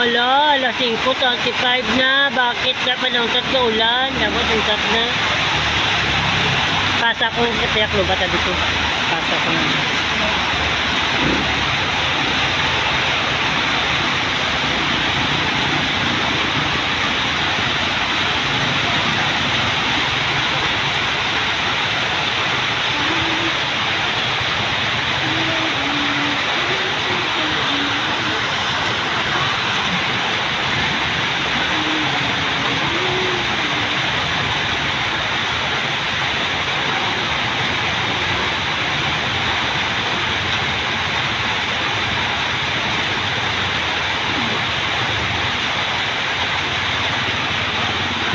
Hala, alas 5:25 na. Bakit na panangtat na ulan? Dapat untat na. Pasa ko sa tiyak lo bata dito. Pasa ko na.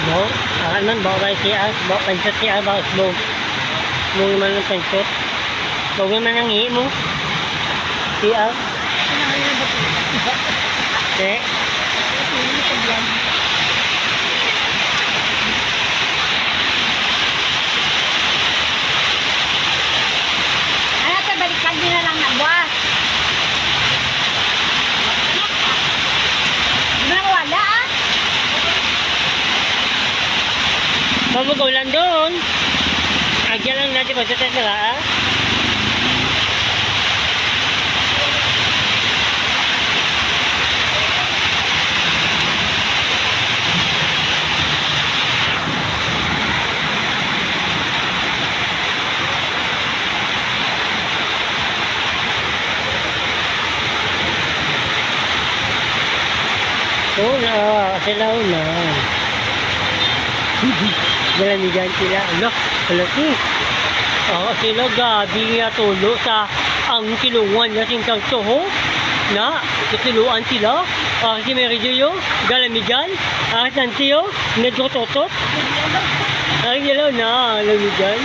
Bawa, akan man bawa kayo siya, bawa pansot siya, bawa sbog. Sbog naman ng pansot. Sbog naman ang hihi mo. Siya. Eh. Ano ito, balikan din na lang na buwas. Di ba wala ah? Mamugulan doon. Agyan lang natin pa sa tesa ah. Oo na, sila na. Galamigan sila. Ano? Kalaki. Sila gabi nga tulo sa ang kilungan na singkang toho. Na, tutuluan sila. Si Mary Jo, galamigan. Nantiyo, nagtototot. Galaw na, galamigan.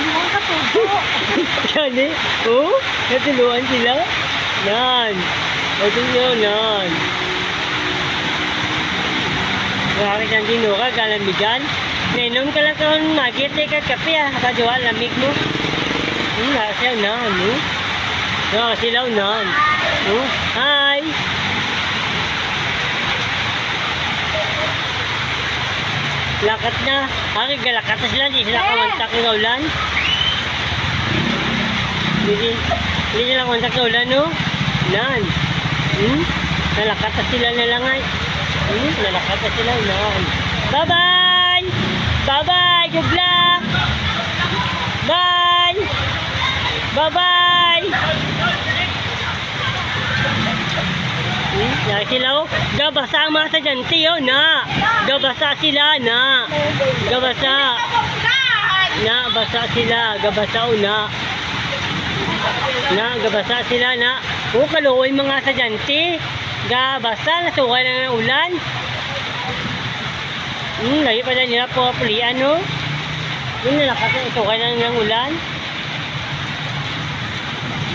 Buwan ka po. Yan eh. Natuluan sila. Nan. Natuluan nan. Bakit ang dinura, galamigan? Nainom ka lang kang magit ka kape kajual lamig mo. Siya na, ano? Silaw na. Hi! Lakat na. Galakat na sila, hindi sila kamantak ng ulan. Hindi sila kamantak ng ulan, no? Nan. Nalakat na sila na lang ay. Nalakat na sila, nan. Bye-bye! Bye-bye! Good luck! Bye! Bye-bye! Sila gabasa ang mga sadyante na. Gabasa sila na. Gabasa. Na, basa sila. Gabasa na. Na, gabasa sila na. Kaluoy mga sadyante. Gabasa, nasukan na ng ulan. Lagi pa na nila po pulian, no? Nalakas na ito kaya ng ulan.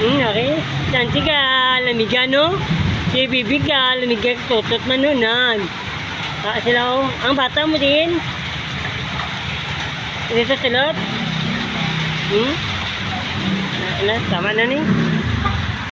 Okay. Nanti ka, lamigan, no? Si Bibi ka, lamigan, tutot manunan. Sila, ang bata mo din. Ito sa silot. Tama na ni.